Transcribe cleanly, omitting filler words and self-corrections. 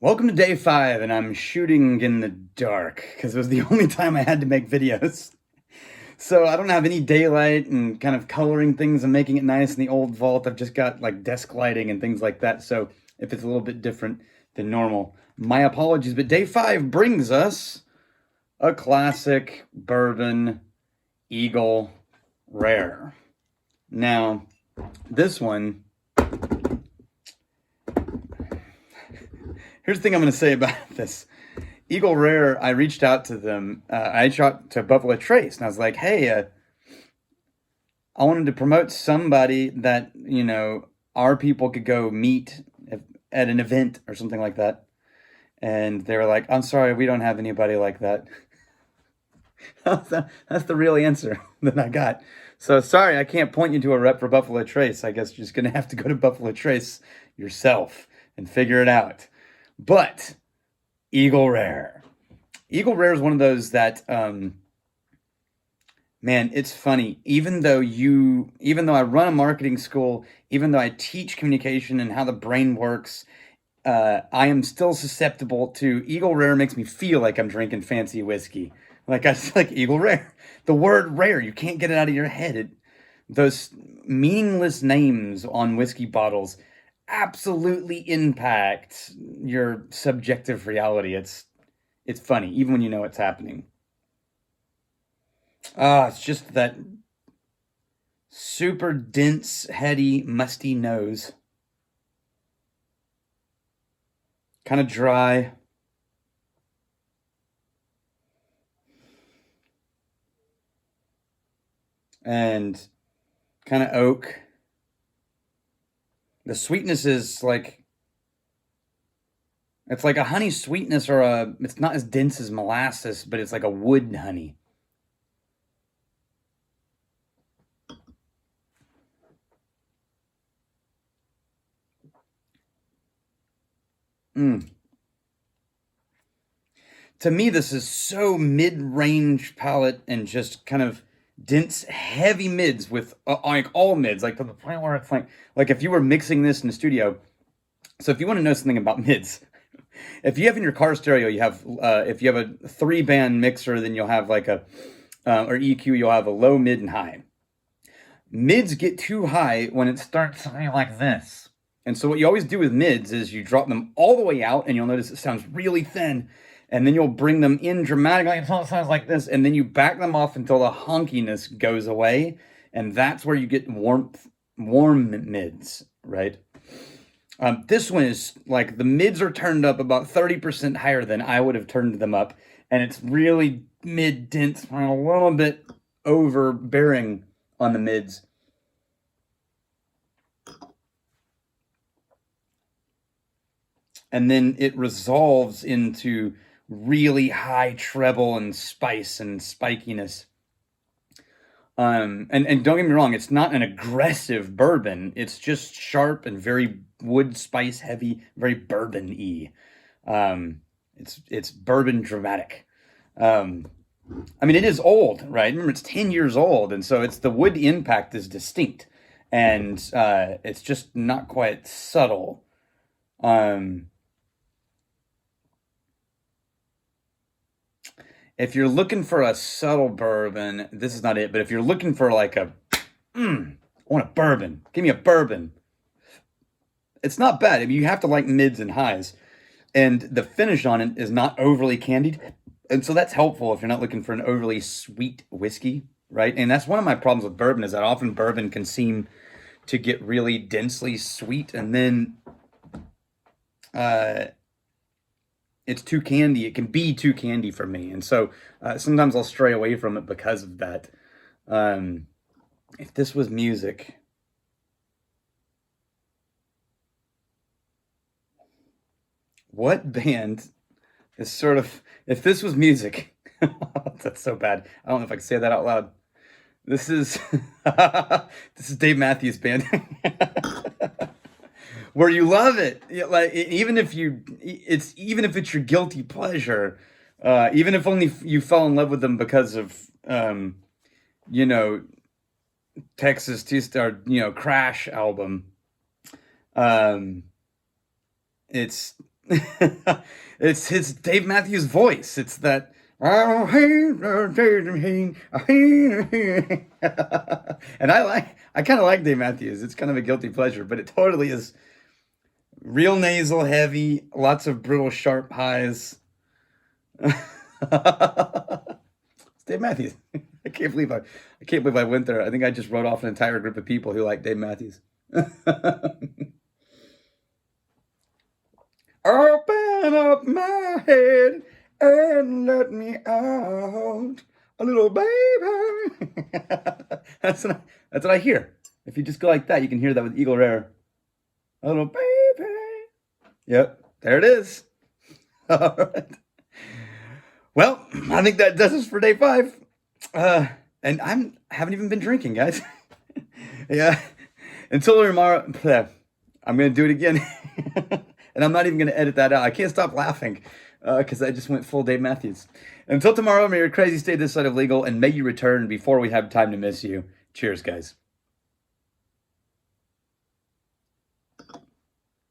Welcome to day 5, and I'm shooting in the dark because it was the only time I had to make videos. So I don't have any daylight and kind of coloring things and making it nice in the old vault. I've just got like desk lighting and things like that. So if it's a little bit different than normal, my apologies. But day 5 brings us a classic bourbon Eagle Rare. Now, this one, here's the thing I'm going to say about this. Eagle Rare, I reached out to them. I reached out to Buffalo Trace, and I was like, hey, I wanted to promote somebody that, our people could go meet at an event or something like that. And they were like, I'm sorry, we don't have anybody like that. That's the real answer that I got. So sorry, I can't point you to a rep for Buffalo Trace. I guess you're just going to have to go to Buffalo Trace yourself and figure it out. But Eagle Rare. Eagle Rare is one of those that, man, it's funny. Even though I run a marketing school, even though I teach communication and how the brain works, I am still susceptible to Eagle Rare. Makes me feel like I'm drinking fancy whiskey. Like I like Eagle Rare. The word rare, you can't get it out of your head. Those meaningless names on whiskey bottles absolutely impact your subjective reality. It's funny, even when you know it's happening. It's just that super dense, heady, musty nose. Kind of dry. And kind of oak. The sweetness is like, it's like a honey sweetness, or it's not as dense as molasses, but it's like a wood honey. To me, this is so mid-range palate and just kind of dense, heavy mids with like all mids, like to the point where it's like if you were mixing this in the studio. So if you want to know something about mids, if you have in your car stereo, you have if you have a 3-band mixer, then you'll have like a or EQ, you'll have a low, mid, and high. Mids get too high when it starts something like this. And so what you always do with mids is you drop them all the way out, and you'll notice it sounds really thin. And then you'll bring them in dramatically until it sounds like this. And then you back them off until the honkiness goes away. And that's where you get warm mids, right? This one is like the mids are turned up about 30% higher than I would have turned them up. And it's really mid-dense, a little bit overbearing on the mids. And then it resolves into really high treble and spice and spikiness. And don't get me wrong, it's not an aggressive bourbon. It's just sharp and very wood spice heavy, very bourbon-y. It's bourbon dramatic. I mean, it is old, right? Remember, it's 10 years old, and so the wood impact is distinct, and it's just not quite subtle. If you're looking for a subtle bourbon, this is not it. But if you're looking for like I want a bourbon. Give me a bourbon. It's not bad. I mean, you have to like mids and highs. And the finish on it is not overly candied. And so that's helpful if you're not looking for an overly sweet whiskey, right? And that's one of my problems with bourbon, is that often bourbon can seem to get really densely sweet. And then it's too candy. It can be too candy for me. And so sometimes I'll stray away from it because of that. If this was music, what band is sort of, if this was music, that's so bad. I don't know if I can say that out loud. This is, this is Dave Matthews Band. Where you love it, like even if it's your guilty pleasure, even if only you fell in love with them because of Texas Two-Star Crash album. It's It's Dave Matthews voice. It's that and I kind of like Dave Matthews. It's kind of a guilty pleasure, but it totally is real nasal, heavy, lots of brittle, sharp highs. It's Dave Matthews. I can't believe I went there. I think I just wrote off an entire group of people who like Dave Matthews. Open up my head and let me out, a little baby. That's what I hear. If you just go like that, you can hear that with Eagle Rare. A little baby. Yep, there it is. All right. Well, I think that does us for day 5. And haven't even been drinking, guys. Yeah. Until tomorrow, I'm gonna do it again. And I'm not even gonna edit that out. I can't stop laughing because I just went full Dave Matthews. Until tomorrow, may your crazy stay this side of legal, and may you return before we have time to miss you. Cheers, guys.